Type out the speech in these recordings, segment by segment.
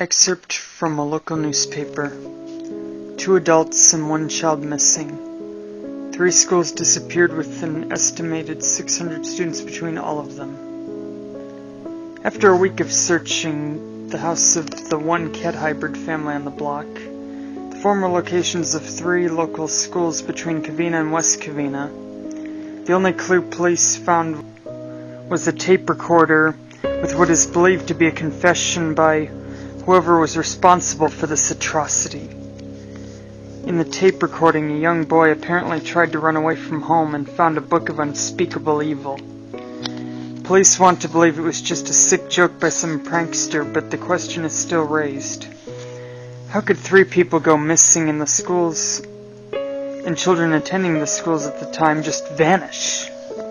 Excerpt from a local newspaper. 2 adults and 1 child missing. 3 schools disappeared with an estimated 600 students between all of them. After a week of searching the house of the 1 cat hybrid family on the block, the former locations of 3 local schools between Covina and West Covina, the only clue police found was a tape recorder with what is believed to be a confession by whoever was responsible for this atrocity. In the tape recording, a young boy apparently tried to run away from home and found a book of unspeakable evil. Police want to believe it was just a sick joke by some prankster, but the question is still raised. How could 3 people go missing in the schools, and children attending the schools at the time just vanish?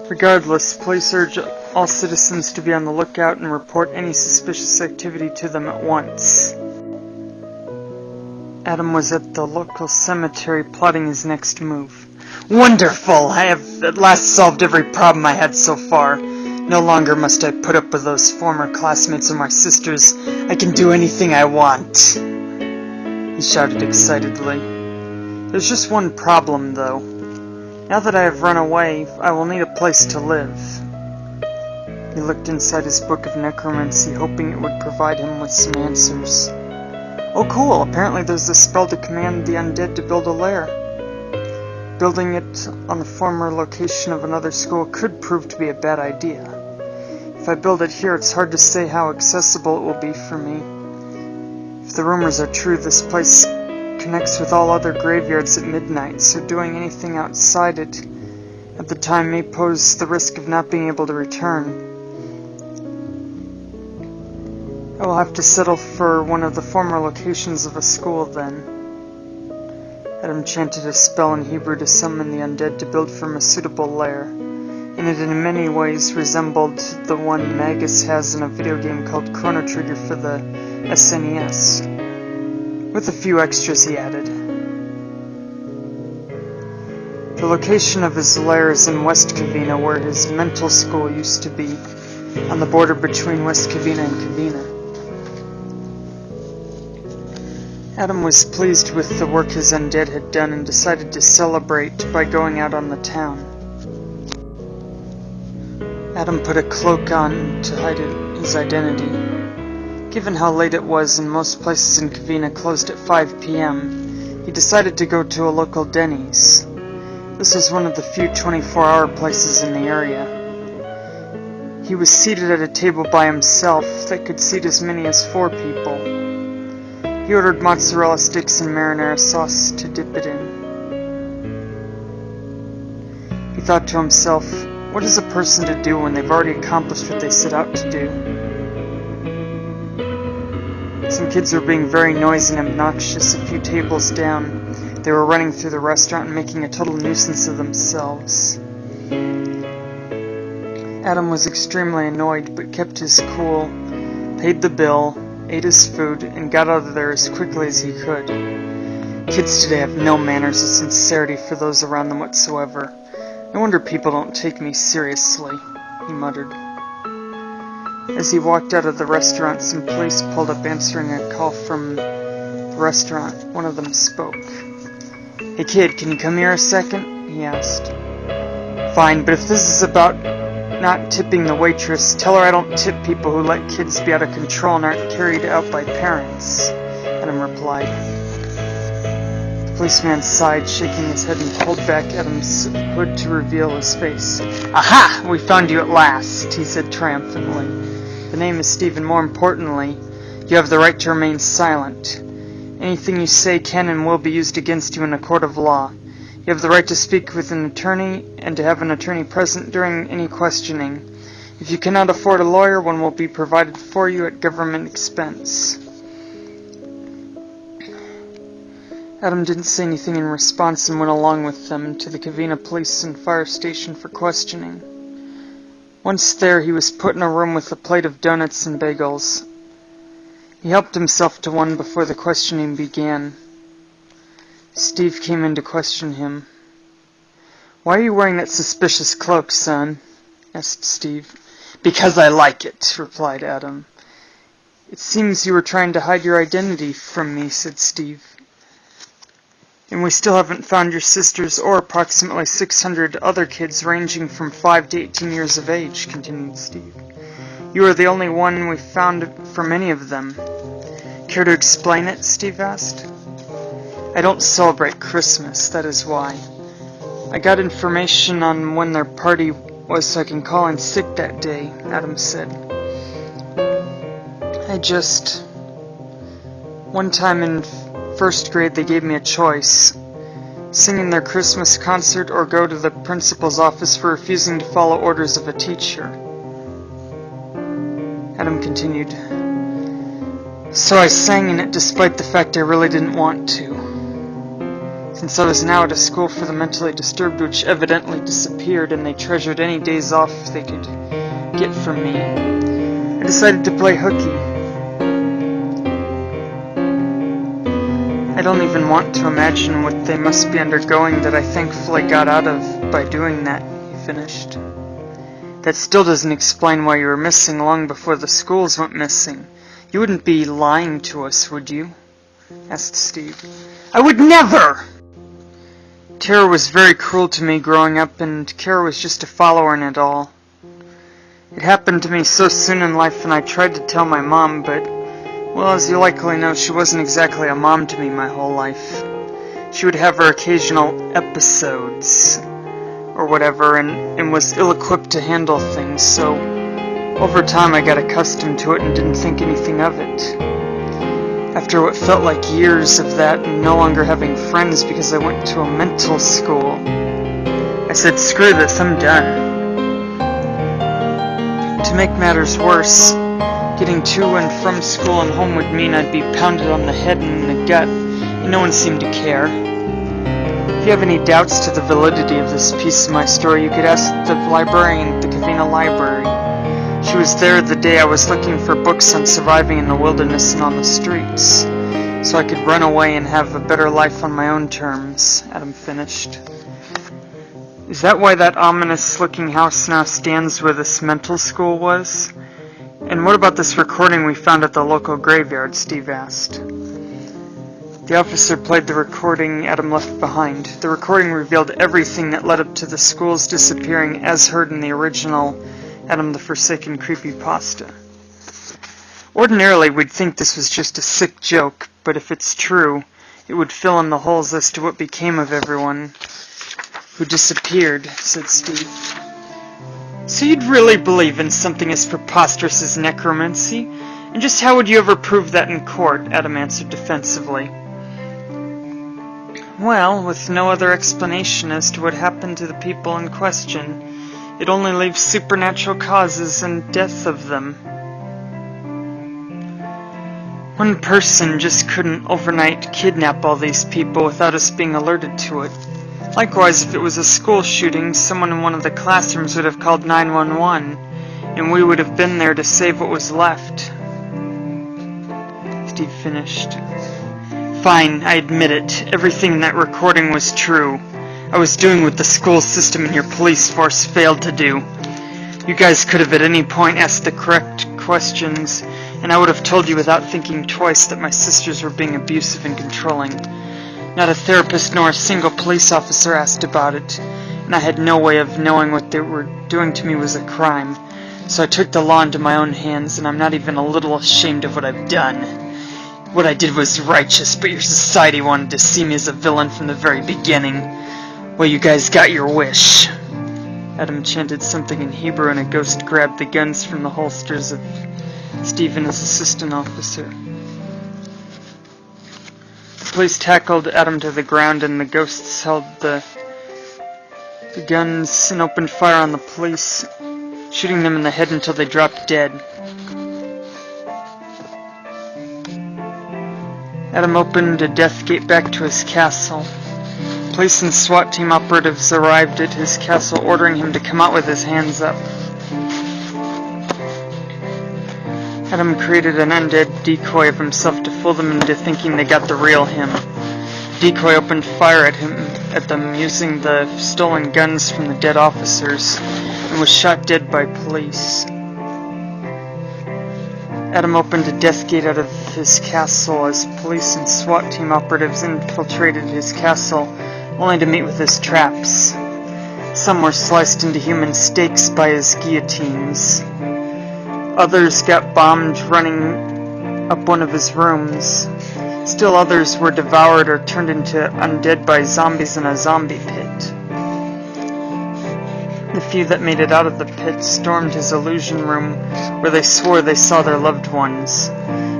Regardless, police urge all citizens to be on the lookout and report any suspicious activity to them at once. Adam was at the local cemetery plotting his next move. Wonderful! I have at last solved every problem I had so far. No longer must I put up with those former classmates or my sisters. I can do anything I want, he shouted excitedly. There's just one problem, though. Now that I have run away, I will need a place to live. He looked inside his book of necromancy, hoping it would provide him with some answers. Oh cool, apparently there's a spell to command the undead to build a lair. Building it on the former location of another school could prove to be a bad idea. If I build it here, it's hard to say how accessible it will be for me. If the rumors are true, this place connects with all other graveyards at midnight, so doing anything outside it at the time may pose the risk of not being able to return. I will have to settle for one of the former locations of a school then. Adam chanted a spell in Hebrew to summon the undead to build for him a suitable lair, and it in many ways resembled the one Magus has in a video game called Chrono Trigger for the SNES, with a few extras he added. The location of his lair is in West Covina, where his mental school used to be, on the border between West Covina and Covina. Adam was pleased with the work his undead had done and decided to celebrate by going out on the town. Adam put a cloak on to hide his identity. Given how late it was and most places in Covina closed at 5 p.m., he decided to go to a local Denny's. This was one of the few 24-hour places in the area. He was seated at a table by himself that could seat as many as 4 people. He ordered mozzarella sticks and marinara sauce to dip it in. He thought to himself, what is a person to do when they've already accomplished what they set out to do? Some kids were being very noisy and obnoxious a few tables down. They were running through the restaurant and making a total nuisance of themselves. Adam was extremely annoyed, but kept his cool, paid the bill, ate his food, and got out of there as quickly as he could. Kids today have no manners or sincerity for those around them whatsoever. No wonder people don't take me seriously, he muttered. As he walked out of the restaurant, some police pulled up answering a call from the restaurant. One of them spoke. Hey kid, can you come here a second? He asked. Fine, but if this is about not tipping the waitress, tell her I don't tip people who let kids be out of control and aren't carried out by parents, Adam replied. The policeman sighed, shaking his head, and pulled back Adam's hood to reveal his face. Aha! We found you at last, he said triumphantly. The name is Steve, and more importantly, you have the right to remain silent. Anything you say can and will be used against you in a court of law. You have the right to speak with an attorney and to have an attorney present during any questioning. If you cannot afford a lawyer, one will be provided for you at government expense. Adam didn't say anything in response and went along with them to the Covina Police and Fire Station for questioning. Once there, he was put in a room with a plate of donuts and bagels. He helped himself to one before the questioning began. Steve came in to question him. Why are you wearing that suspicious cloak, son? Asked Steve. Because I like it, replied Adam. "It seems you were trying to hide your identity from me," said Steve. "And we still haven't found your sisters or approximately 600 other kids ranging from 5 to 18 years of age," continued Steve. "You are the only one we found from any of them." "Care to explain it?" Steve asked. "I don't celebrate Christmas, that is why. I got information on when their party was so I can call in sick that day," Adam said. One time in first grade they gave me a choice: sing in their Christmas concert or go to the principal's office for refusing to follow orders of a teacher." Adam continued, "So I sang in it despite the fact I really didn't want to. Since I was now at a school for the mentally disturbed which evidently disappeared and they treasured any days off they could get from me, I decided to play hooky. I don't even want to imagine what they must be undergoing that I thankfully got out of by doing that," he finished. "That still doesn't explain why you were missing long before the schools went missing. You wouldn't be lying to us, would you?" asked Steve. "I would never!" "Tara was very cruel to me growing up, and Kara was just a follower in it all. It happened to me so soon in life, and I tried to tell my mom, but, well, as you likely know, she wasn't exactly a mom to me my whole life. She would have her occasional episodes, or whatever, and was ill-equipped to handle things, so over time I got accustomed to it and didn't think anything of it. After what felt like years of that and no longer having friends because I went to a mental school, I said, screw this, I'm done. To make matters worse, getting to and from school and home would mean I'd be pounded on the head and in the gut, and no one seemed to care. If you have any doubts to the validity of this piece of my story, you could ask the librarian at the Covina Library. She was there the day I was looking for books on surviving in the wilderness and on the streets, so I could run away and have a better life on my own terms," Adam finished. "Is that why that ominous-looking house now stands where this mental school was? And what about this recording we found at the local graveyard?" Steve asked. The officer played the recording Adam left behind. The recording revealed everything that led up to the school's disappearing as heard in the original Adam the Forsaken creepypasta. Ordinarily, we'd think this was just a sick joke, but if it's true, it would fill in the holes as to what became of everyone who disappeared, said Steve. "So you'd really believe in something as preposterous as necromancy? And just how would you ever prove that in court?" Adam answered defensively. "Well, with no other explanation as to what happened to the people in question, it only leaves supernatural causes and death of them. One person just couldn't overnight kidnap all these people without us being alerted to it. Likewise, if it was a school shooting, someone in one of the classrooms would have called 911, and we would have been there to save what was left." Steve finished. "Fine, I admit it. Everything in that recording was true. I was doing what the school system and your police force failed to do. You guys could have at any point asked the correct questions, and I would have told you without thinking twice that my sisters were being abusive and controlling. Not a therapist nor a single police officer asked about it, and I had no way of knowing what they were doing to me was a crime. So I took the law into my own hands, and I'm not even a little ashamed of what I've done. What I did was righteous, but your society wanted to see me as a villain from the very beginning. Well, you guys got your wish." Adam chanted something in Hebrew, and a ghost grabbed the guns from the holsters of Steve and his assistant officer. The police tackled Adam to the ground, and the ghosts held the guns and opened fire on the police, shooting them in the head until they dropped dead. Adam opened a death gate back to his castle. Police and SWAT team operatives arrived at his castle, ordering him to come out with his hands up. Adam created an undead decoy of himself to fool them into thinking they got the real him. The decoy opened fire at them using the stolen guns from the dead officers, and was shot dead by police. Adam opened a death gate out of his castle as police and SWAT team operatives infiltrated his castle, only to meet with his traps. Some were sliced into human steaks by his guillotines. Others got bombed running up one of his rooms. Still others were devoured or turned into undead by zombies in a zombie pit. The few that made it out of the pit stormed his illusion room, where they swore they saw their loved ones.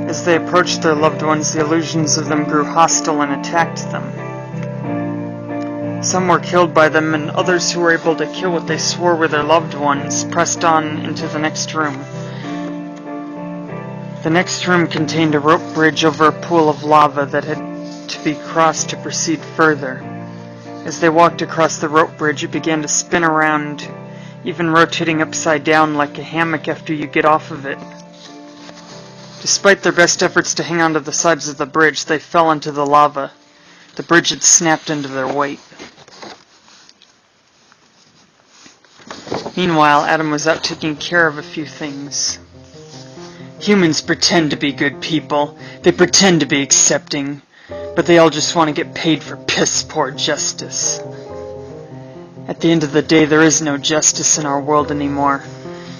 As they approached their loved ones, the illusions of them grew hostile and attacked them. Some were killed by them, and others who were able to kill what they swore were their loved ones pressed on into the next room. The next room contained a rope bridge over a pool of lava that had to be crossed to proceed further. As they walked across the rope bridge, it began to spin around, even rotating upside down like a hammock after you get off of it. Despite their best efforts to hang onto the sides of the bridge, they fell into the lava. The bridge had snapped under their weight. Meanwhile, Adam was out taking care of a few things. Humans pretend to be good people. They pretend to be accepting. But they all just want to get paid for piss-poor justice. At the end of the day, there is no justice in our world anymore,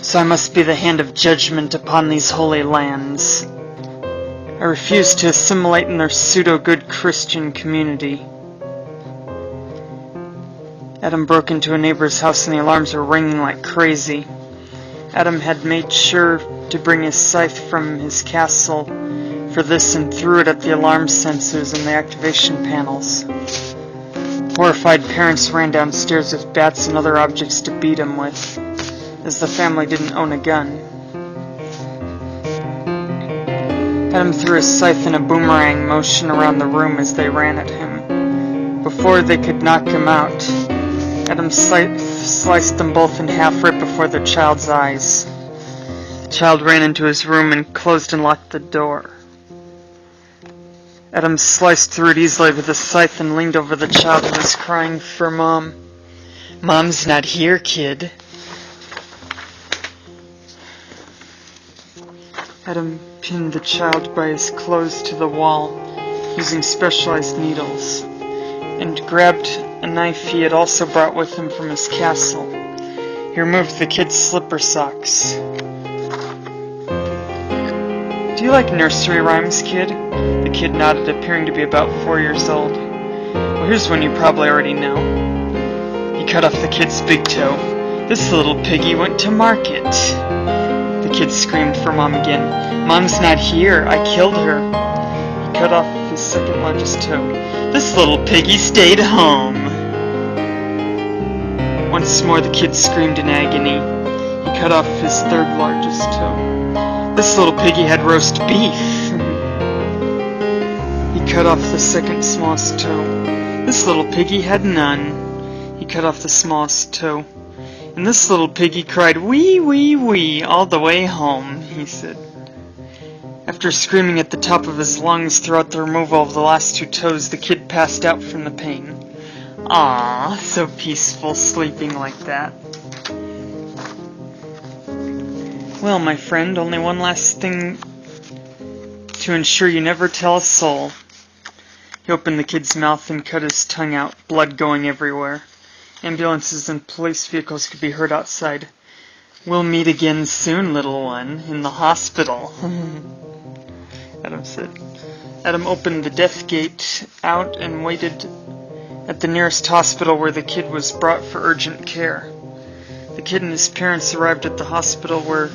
so I must be the hand of judgment upon these holy lands. I refuse to assimilate in their pseudo-good Christian community. Adam broke into a neighbor's house and the alarms were ringing like crazy. Adam had made sure to bring his scythe from his castle for this and threw it at the alarm sensors and the activation panels. Horrified parents ran downstairs with bats and other objects to beat him with, as the family didn't own a gun. Adam threw his scythe in a boomerang motion around the room as they ran at him. Before they could knock him out, Adam's scythe sliced them both in half right before their child's eyes. The child ran into his room and closed and locked the door. Adam sliced through it easily with his scythe and leaned over the child who was crying for Mom. "Mom's not here, kid." Adam pinned the child by his clothes to the wall, using specialized needles, and grabbed a knife he had also brought with him from his castle. He removed the kid's slipper socks. "Do you like nursery rhymes, kid?" The kid nodded, appearing to be about 4 years old. "Well, here's one you probably already know." He cut off the kid's big toe. "This little piggy went to market." The kid screamed for Mom again. "Mom's not here. I killed her." He cut off his second largest toe. "This little piggy stayed home." Once more the kid screamed in agony. He cut off his third largest toe. "This little piggy had roast beef." He cut off the second smallest toe. "This little piggy had none." He cut off the smallest toe. "And this little piggy cried, 'Wee, wee, wee,' all the way home," he said. After screaming at the top of his lungs throughout the removal of the last two toes, the kid passed out from the pain. "Aww, so peaceful sleeping like that." "Well, my friend, only one last thing to ensure you never tell a soul." He opened the kid's mouth and cut his tongue out, blood going everywhere. Ambulances and police vehicles could be heard outside. "We'll meet again soon, little one, in the hospital," Adam said. Adam opened the death gate out and waited at the nearest hospital where the kid was brought for urgent care. The kid and his parents arrived at the hospital where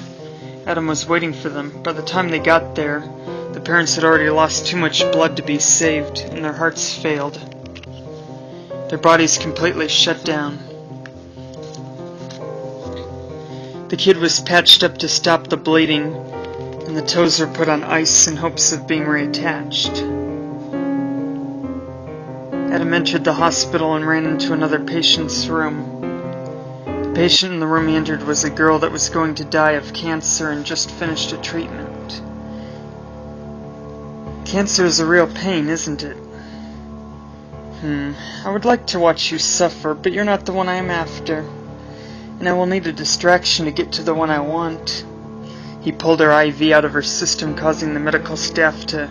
Adam was waiting for them. By the time they got there, the parents had already lost too much blood to be saved, and their hearts failed. Their bodies completely shut down. The kid was patched up to stop the bleeding, and the toes were put on ice in hopes of being reattached. Adam entered the hospital and ran into another patient's room. The patient in the room he entered was a girl that was going to die of cancer and just finished a treatment. Cancer is a real pain, isn't it? I would like to watch you suffer, but you're not the one I am after. And I will need a distraction to get to the one I want. He He pulled her IV out of her system, causing the medical staff to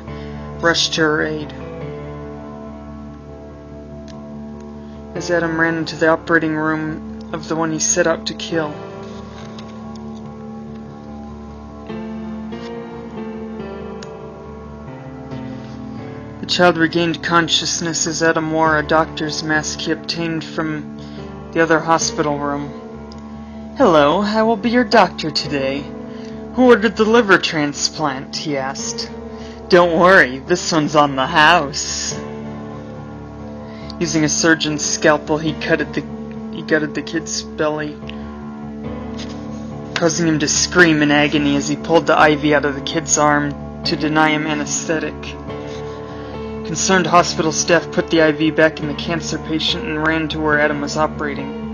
rush to her aid. As Adam ran into the operating room of the one he set out to kill, the child regained consciousness as Adam wore a doctor's mask he obtained from the other hospital room. "Hello, I will be your doctor today. Who ordered the liver transplant?" he asked. "Don't worry, this one's on the house." Using a surgeon's scalpel, he gutted the kid's belly, causing him to scream in agony as he pulled the IV out of the kid's arm to deny him anesthetic. Concerned hospital staff put the IV back in the cancer patient and ran to where Adam was operating.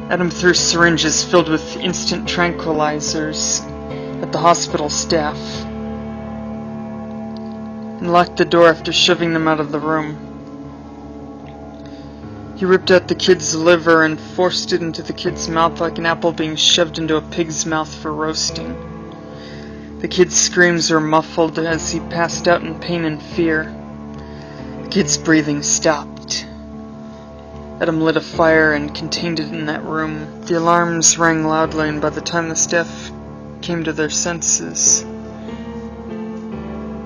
Adam threw syringes filled with instant tranquilizers at the hospital staff and locked the door after shoving them out of the room. He ripped out the kid's liver and forced it into the kid's mouth like an apple being shoved into a pig's mouth for roasting. The kid's screams were muffled as he passed out in pain and fear. The kid's breathing stopped. Adam lit a fire and contained it in that room. The alarms rang loudly, and by the time the staff came to their senses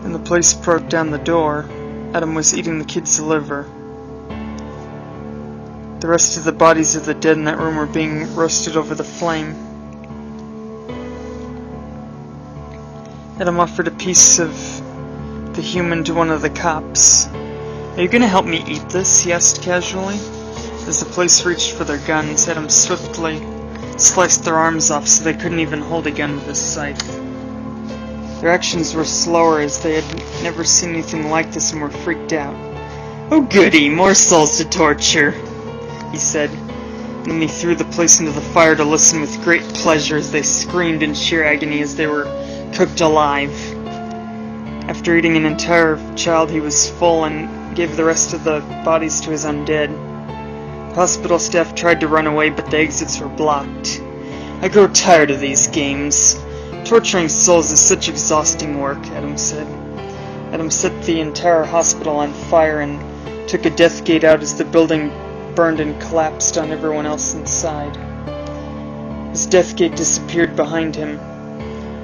and the police broke down the door, Adam was eating the kid's liver. The rest of the bodies of the dead in that room were being roasted over the flame. Adam offered a piece of the human to one of the cops. "Are you going to help me eat this?" he asked casually. As the police reached for their guns, Adam swiftly sliced their arms off so they couldn't even hold a gun with a scythe. Their actions were slower as they had never seen anything like this and were freaked out. "Oh goody, more souls to torture," he said, and then he threw the police into the fire to listen with great pleasure as they screamed in sheer agony as they were cooked alive. After eating an entire child, he was full and gave the rest of the bodies to his undead. The hospital staff tried to run away, but the exits were blocked. "I grow tired of these games. Torturing souls is such exhausting work," Adam said. Adam set the entire hospital on fire and took a death gate out as the building burned and collapsed on everyone else inside. His death gate disappeared behind him.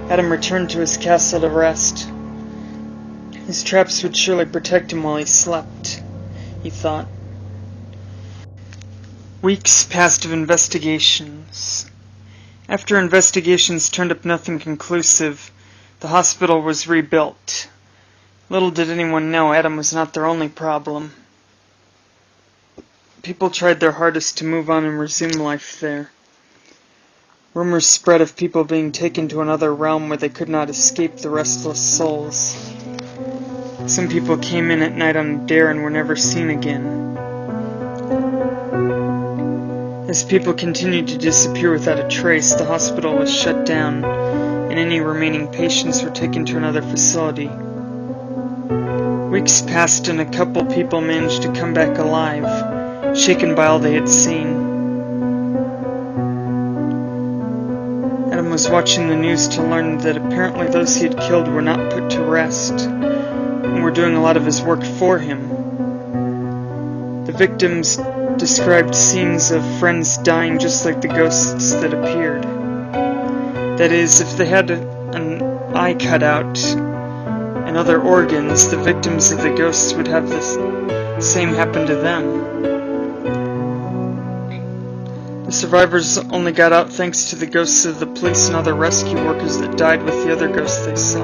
Adam returned to his castle to rest. His traps would surely protect him while he slept, he thought. Weeks passed of investigations. After investigations turned up nothing conclusive, the hospital was rebuilt. Little did anyone know Adam was not their only problem. People tried their hardest to move on and resume life there. Rumors spread of people being taken to another realm where they could not escape the restless souls. Some people came in at night on a dare and were never seen again. As people continued to disappear without a trace, the hospital was shut down, and any remaining patients were taken to another facility. Weeks passed and a couple people managed to come back alive, shaken by all they had seen. Adam was watching the news to learn that apparently those he had killed were not put to rest, and were doing a lot of his work for him. The victims described scenes of friends dying just like the ghosts that appeared. That is, if they had an eye cut out and other organs, the victims of the ghosts would have the same happen to them. The survivors only got out thanks to the ghosts of the police and other rescue workers that died with the other ghosts they saw.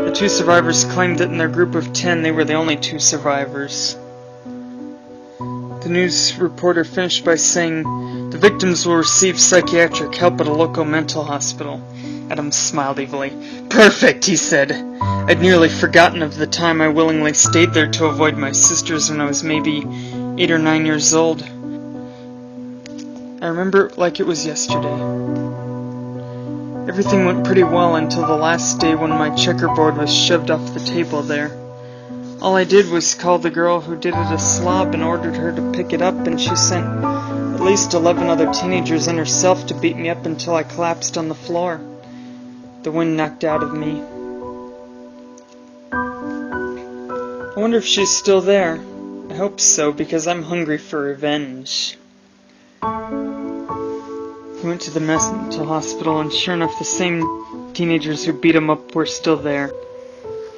The two survivors claimed that in their group of 10 they were the only two survivors. The news reporter finished by saying, "The victims will receive psychiatric help at a local mental hospital." Adam smiled evilly. "Perfect," he said. "I'd nearly forgotten of the time I willingly stayed there to avoid my sisters when I was maybe 8 or 9 years old. I remember it like it was yesterday. Everything went pretty well until the last day when my checkerboard was shoved off the table there. All I did was call the girl who did it a slob and ordered her to pick it up, and she sent a at least 11 other teenagers and herself to beat me up until I collapsed on the floor. The wind knocked out of me. I wonder if she's still there. I hope so, because I'm hungry for revenge. He went to the mental hospital, and sure enough, the same teenagers who beat him up were still there.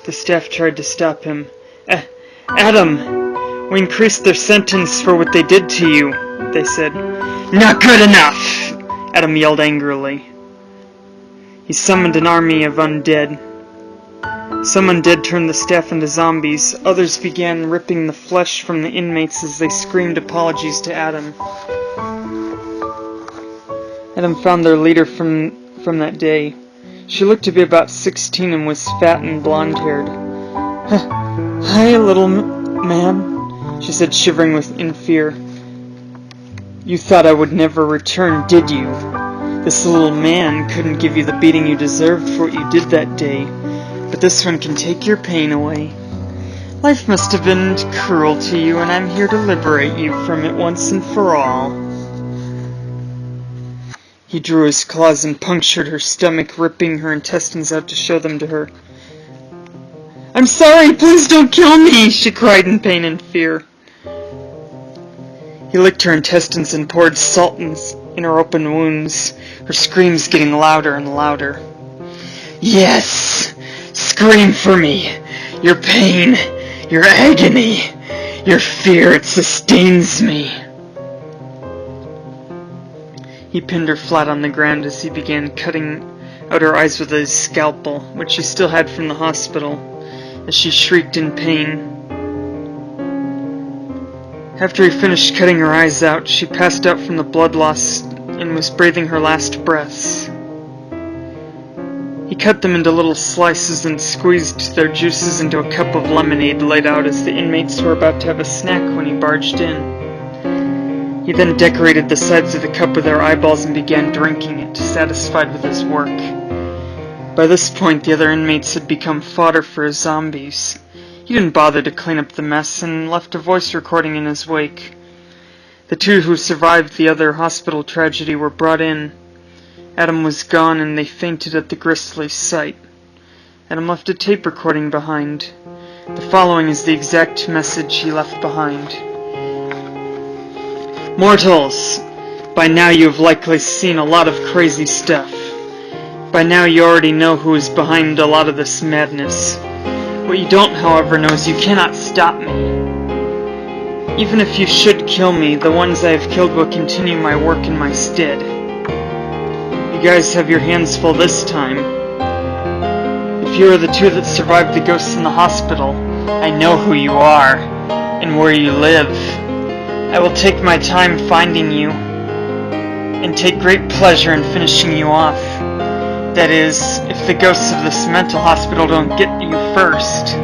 The staff tried to stop him. Adam! We increased their sentence for what they did to you, they said. Not good enough! Adam yelled angrily. He summoned an army of undead. Some undead turned the staff into zombies. Others began ripping the flesh from the inmates as they screamed apologies to Adam. Adam found their leader from that day. She looked to be about 16 and was fat and blonde-haired. Hi, little man, she said, shivering in fear. You thought I would never return, did you? This little man couldn't give you the beating you deserved for what you did that day, but this one can take your pain away. Life must have been cruel to you, and I'm here to liberate you from it once and for all. He drew his claws and punctured her stomach, ripping her intestines out to show them to her. I'm sorry, please don't kill me, she cried in pain and fear. He licked her intestines and poured salt in her open wounds, her screams getting louder and louder. Yes! Scream for me! Your pain, your agony, your fear, it sustains me. He pinned her flat on the ground as he began cutting out her eyes with his scalpel, which he still had from the hospital, as she shrieked in pain. After he finished cutting her eyes out, she passed out from the blood loss and was breathing her last breaths. He cut them into little slices and squeezed their juices into a cup of lemonade laid out as the inmates were about to have a snack when he barged in. He then decorated the sides of the cup with their eyeballs and began drinking it, satisfied with his work. By this point, the other inmates had become fodder for his zombies. He didn't bother to clean up the mess and left a voice recording in his wake. The two who survived the other hospital tragedy were brought in. Adam was gone and they fainted at the grisly sight. Adam left a tape recording behind. The following is the exact message he left behind. Mortals, by now you have likely seen a lot of crazy stuff. By now you already know who is behind a lot of this madness. What you don't, however, know is you cannot stop me. Even if you should kill me, the ones I have killed will continue my work in my stead. You guys have your hands full this time. If you are the two that survived the ghosts in the hospital, I know who you are, and where you live. I will take my time finding you, and take great pleasure in finishing you off. That is, if the ghosts of this mental hospital don't get you first.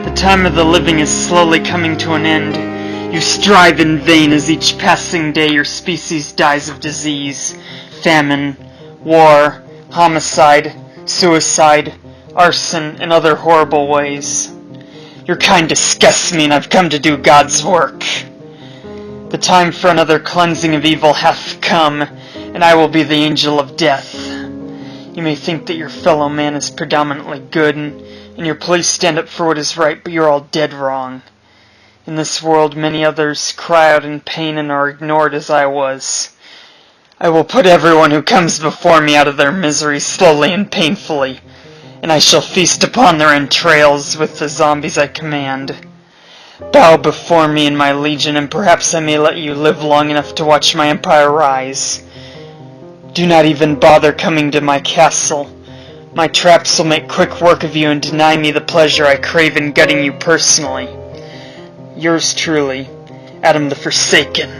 The time of the living is slowly coming to an end. You strive in vain as each passing day your species dies of disease, famine, war, homicide, suicide, arson, and other horrible ways. Your kind disgusts me, and I've come to do God's work. The time for another cleansing of evil hath come, and I will be the angel of death. You may think that your fellow man is predominantly good, and your police stand up for what is right, but you're all dead wrong. In this world, many others cry out in pain and are ignored as I was. I will put everyone who comes before me out of their misery slowly and painfully, and I shall feast upon their entrails with the zombies I command. Bow before me and my legion, and perhaps I may let you live long enough to watch my empire rise. Do not even bother coming to my castle. My traps will make quick work of you and deny me the pleasure I crave in gutting you personally. Yours truly, Adam the Forsaken.